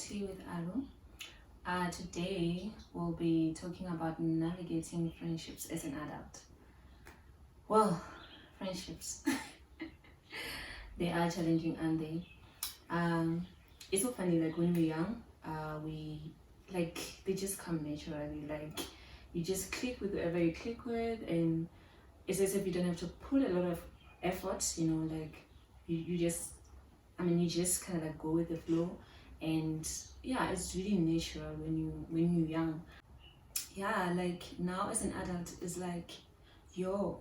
Tea with Aru. Today we'll be talking about navigating friendships as an adult. Well, friendships, they are challenging, aren't they? It's so funny, like when we're young, we like they just come naturally. Like you just click with whoever you click with, and it's as if you don't have to put a lot of effort, like you just, you just kind of like go with the flow. And yeah, it's really natural when you're young. Yeah, like now as an adult, it's like, yo,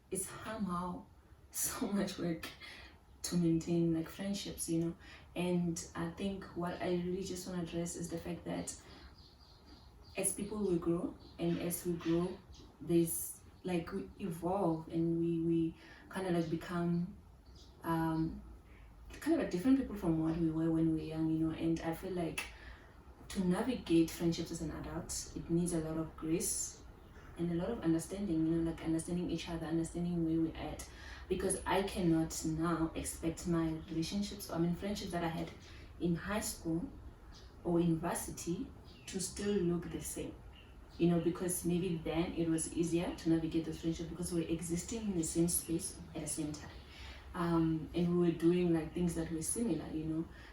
it's somehow so much work to maintain like friendships. And I think what I really just want to address is the fact that as people we grow, and as we grow, there's like we evolve, and we kind of like become kind of like different people from what we were when we were young. And I feel like to navigate friendships as an adult, it needs a lot of grace and a lot of understanding, like understanding each other, understanding where we're at. Because I cannot now expect my relationships, friendships that I had in high school or university to still look the same. Because maybe then it was easier to navigate those friendships because we were existing in the same space at the same time. And we were doing like things that were similar.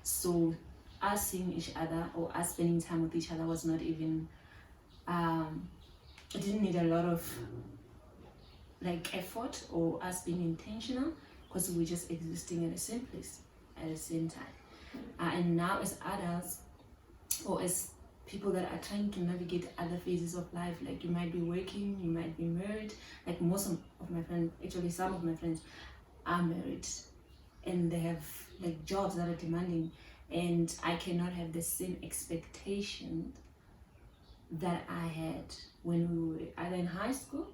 So us seeing each other or us spending time with each other was not even it didn't need a lot of like effort or us being intentional, because we were just existing in the same place at the same time. And now as adults, or as people that are trying to navigate other phases of life, like you might be working, you might be married. Like most of my friends, actually some of my friends are married, and they have like jobs that are demanding, and I cannot have the same expectation that I had when we were either in high school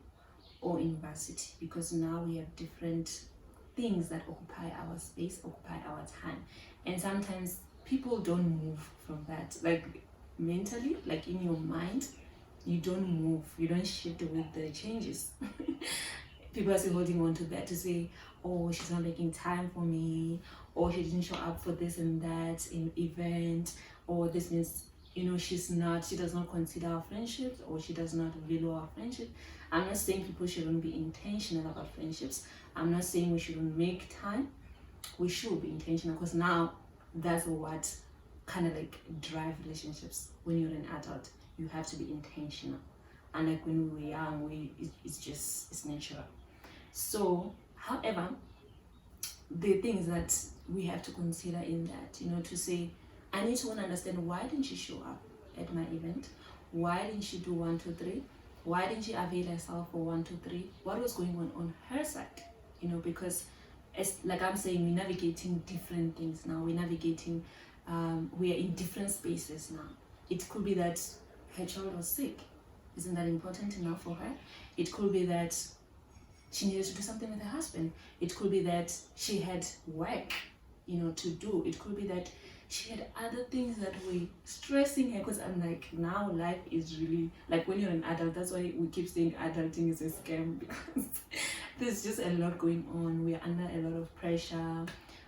or university, because now we have different things that occupy our space, occupy our time. And sometimes people don't move from that, like mentally, like in your mind, you don't move, you don't shift with the changes. People are still holding on to that, to say, oh, she's not making time for me, or she didn't show up for this and that in event, or this means she does not consider our friendships, or she does not value our friendship. I'm not saying people shouldn't be intentional about friendships. I'm not saying we shouldn't make time. We should be intentional, because now that's what kind of like drive relationships. When you're an adult, you have to be intentional. And like when we were young, it's natural. So, however, the things that we have to consider in that, to say, I need to understand, why didn't she show up at my event? Why didn't she do 1, 2, 3? Why didn't she avail herself for 1, 2, 3? What was going on her side? Because as like I'm saying, we're navigating different things now. We're navigating, we are in different spaces now. It could be that her child was sick. Isn't that important enough for her? It could be that she needed to do something with her husband. It could be that she had work, to do. It could be that she had other things that were stressing her, because I'm like, now life is really, like when you're an adult, that's why we keep saying adulting is a scam, because there's just a lot going on. We are under a lot of pressure.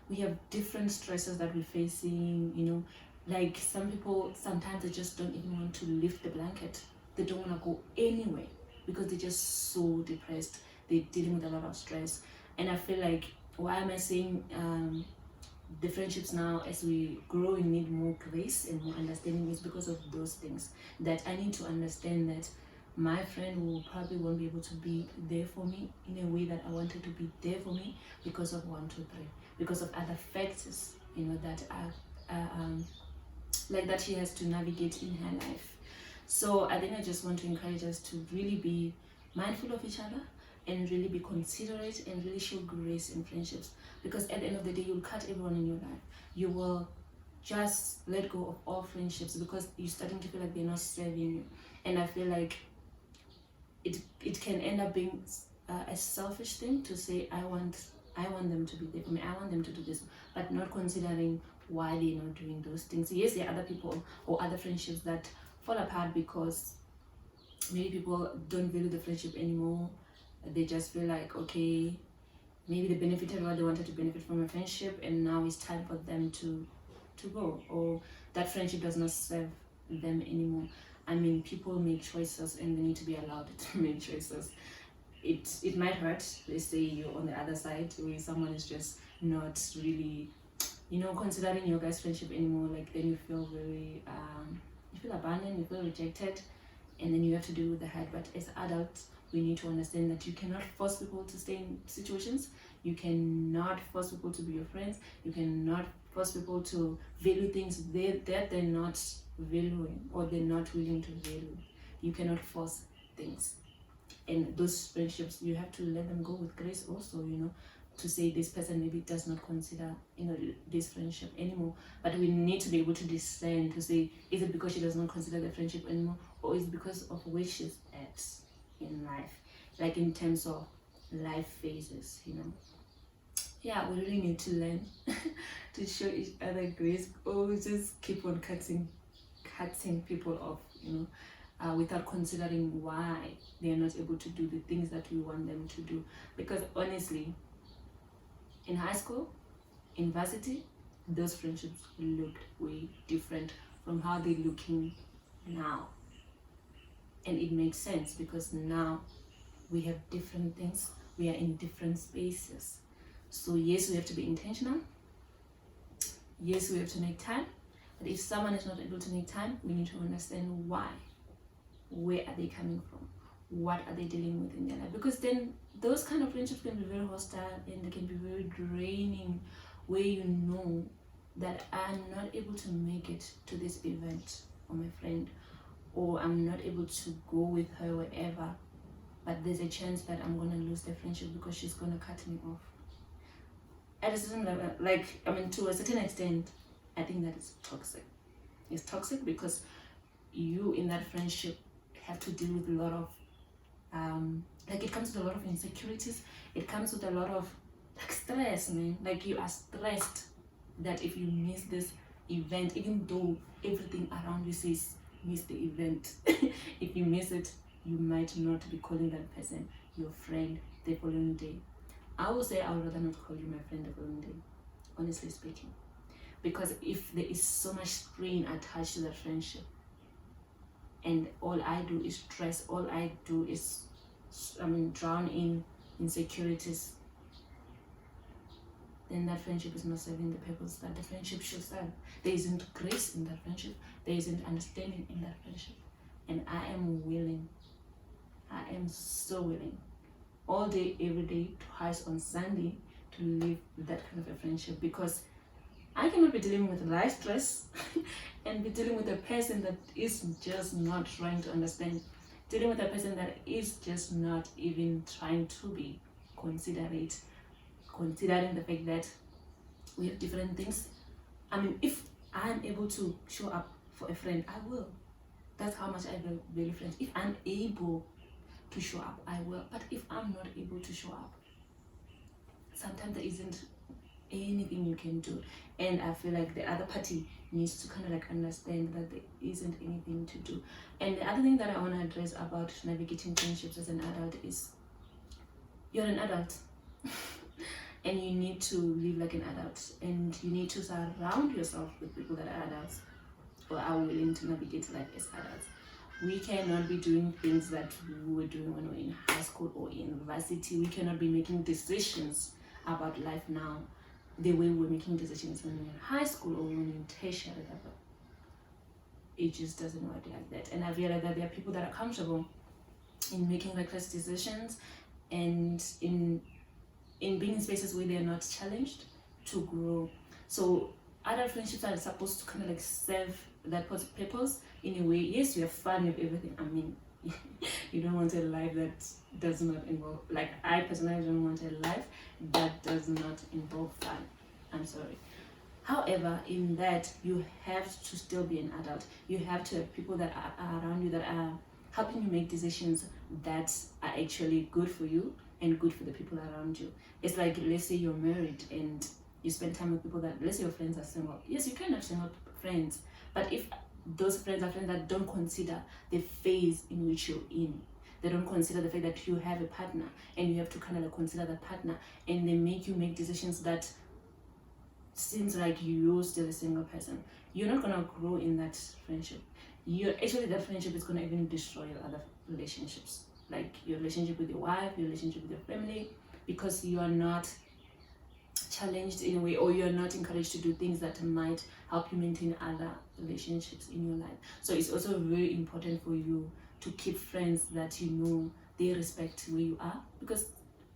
We have different stresses that we're facing. Like some people, sometimes they just don't even want to lift the blanket. They don't want to go anywhere because they're just so depressed. They're dealing with a lot of stress. And I feel like, why am I saying the friendships now, as we grow, we need more grace and more understanding, is because of those things. That I need to understand that my friend will probably won't be able to be there for me in a way that I wanted to be there for me, because of 1, 2, 3, because of other factors, that are like that she has to navigate in her life. So I think I just want to encourage us to really be mindful of each other, and really be considerate, and really show grace in friendships. Because at the end of the day, you'll cut everyone in your life. You will just let go of all friendships because you're starting to feel like they're not serving you. And I feel like it can end up being a selfish thing to say, I want them to be there for me, I want them to do this, but not considering why they're not doing those things. Yes, there are other people or other friendships that fall apart because maybe people don't value the friendship anymore. They just feel like, okay, maybe they benefited what they wanted to benefit from a friendship, and now it's time for them to to go, or that friendship does not serve them anymore. I mean, people make choices and they need to be allowed to make choices. It might hurt. Let's say you're on the other side where someone is just not really, considering your guys' friendship anymore. Like, then you feel very you feel abandoned, you feel rejected, and then you have to deal with the hurt. But as adults, we need to understand that you cannot force people to stay in situations. You cannot force people to be your friends. You cannot force people to value things that they're not valuing or they're not willing to value. You cannot force things. And those friendships, you have to let them go with grace also, to say this person maybe does not consider, this friendship anymore. But we need to be able to discern to say, is it because she does not consider the friendship anymore, or is it because of where she's at in life, like in terms of life phases, Yeah, we really need to learn to show each other grace, or we just keep on cutting people off, without considering why they are not able to do the things that we want them to do. Because honestly, in high school, university, those friendships looked way different from how they're looking now. And it makes sense because now we have different things, we are in different spaces. So yes, we have to be intentional. Yes, we have to make time. But if someone is not able to make time, we need to understand why. Where are they coming from? What are they dealing with in their life? Because then those kind of friendships can be very hostile and they can be very draining, where you know that I'm not able to make it to this event for my friend, or I'm not able to go with her wherever, but there's a chance that I'm going to lose the friendship because she's going to cut me off. At a certain level, to a certain extent, I think that is toxic. It's toxic because you in that friendship have to deal with a lot of it comes with a lot of insecurities. It comes with a lot of stress, man. Like, you are stressed that if you miss this event, even though everything around you says miss the event, if you miss it, you might not be calling that person your friend the following day. I will say I would rather not call you my friend the following day, honestly speaking. Because if there is so much strain attached to that friendship, and all I do is stress, all I do is drown in insecurities, then that friendship is not serving the purpose that the friendship should serve. There isn't grace in that friendship. There isn't understanding in that friendship. And I am so willing, all day, every day, twice on Sunday, to live that kind of a friendship, because I cannot be dealing with life stress and be dealing with a person that is just not trying to understand, dealing with a person that is just not even trying to be considerate, considering the fact that we have different things. If I'm able to show up for a friend, I will. That's how much I value friends. If I'm able to show up, I will. But if I'm not able to show up, sometimes there isn't anything you can do. And I feel like the other party needs to kind of understand that there isn't anything to do. And the other thing that I want to address about navigating friendships as an adult is, you're an adult and you need to live like an adult, and you need to surround yourself with people that are adults or are willing to navigate life as adults. We cannot be doing things that we were doing when we were in high school or in university. We cannot be making decisions about life now the way we were making decisions when we were in high school or when we were in tertiary level. It just doesn't work like that. And I realize that there are people that are comfortable in making reckless decisions and in being in spaces where they're not challenged to grow. So adult friendships are supposed to kind of serve that purpose in a way. Yes, you have fun with everything. You don't want a life that does not involve, I personally don't want a life that does not involve fun. I'm sorry. However, in that, you have to still be an adult. You have to have people that are around you that are helping you make decisions that are actually good for you and good for the people around you. It's like, let's say you're married and you spend time with people that, let's say your friends are single. Yes, you can have single friends, but if those friends are friends that don't consider the phase in which you're in, they don't consider the fact that you have a partner and you have to kind of consider that partner, and they make you make decisions that seems like you're still a single person, you're not gonna grow in that friendship. That friendship is gonna even destroy your other relationships, like your relationship with your wife, your relationship with your family, because you are not challenged in a way, or you're not encouraged to do things that might help you maintain other relationships in your life. So it's also very important for you to keep friends that you know they respect where you are, because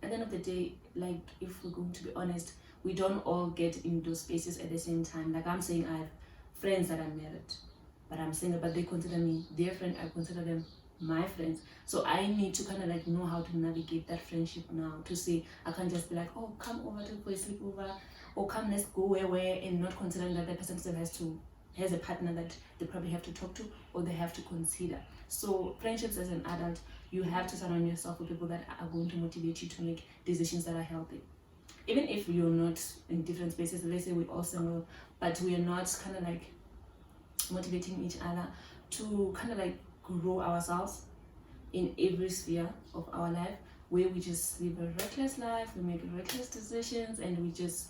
at the end of the day, like, if we're going to be honest, we don't all get in those spaces at the same time. Like I'm saying, I have friends that are married but I'm single, but they consider me their friend, I consider them my friends. So I need to kind of like know how to navigate that friendship now, to say I can't just be like, oh, come over to for a sleepover, or come, let's go where, and not considering that the person still has a partner that they probably have to talk to, or they have to consider. So friendships as an adult, you have to surround yourself with people that are going to motivate you to make decisions that are healthy. Even if you're not in different spaces, let's say we're all single, but we are not kind of like motivating each other to kind of like grow ourselves in every sphere of our life, where we just live a reckless life, we make reckless decisions, and we just,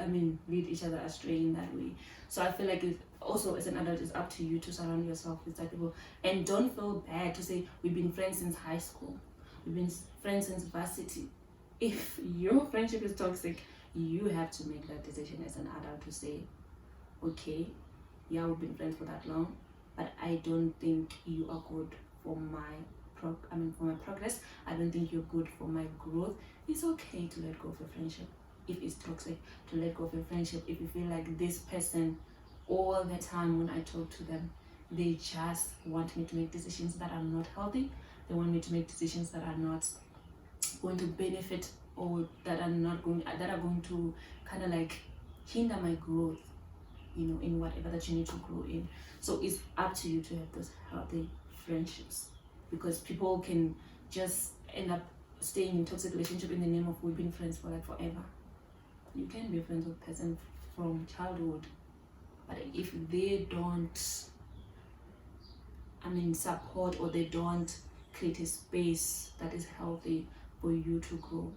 lead each other astray in that way. So I feel like it also, as an adult, it's up to you to surround yourself with that people, and don't feel bad to say we've been friends since high school, we've been friends since varsity. If your friendship is toxic, you have to make that decision as an adult to say, okay, yeah, we've been friends for that long, but I don't think you are good for my progress. I don't think you're good for my growth. It's okay to let go of a friendship if it's toxic, to let go of a friendship if you feel like this person, all the time when I talk to them, they just want me to make decisions that are not healthy. They want me to make decisions that are not going to benefit, or that are going to kind of like hinder my growth, in whatever that you need to grow in. So it's up to you to have those healthy friendships, because people can just end up staying in toxic relationship in the name of we've been friends for like forever. You can be friends with a person from childhood, but if they don't support, or they don't create a space that is healthy for you to grow,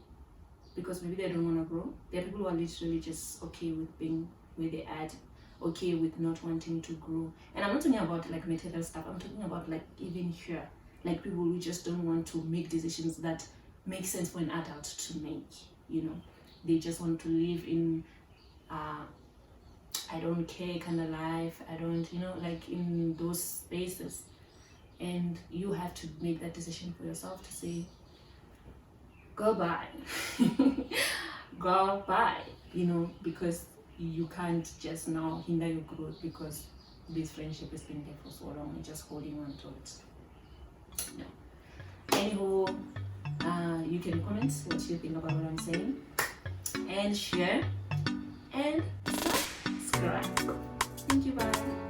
because maybe they don't want to grow. There are people who are literally just okay with being where they are, okay with not wanting to grow. And I'm not talking about like material stuff, I'm talking about like even here, like people who just don't want to make decisions that make sense for an adult to make. They just want to live in I don't care kind of life. I don't, like in those spaces. And you have to make that decision for yourself to say, go bye. Go bye, because you can't just now hinder your growth because this friendship has been there for so long and just holding on to it. Anywho, you can comment what you think about what I'm saying, and share and subscribe. Thank you, bye.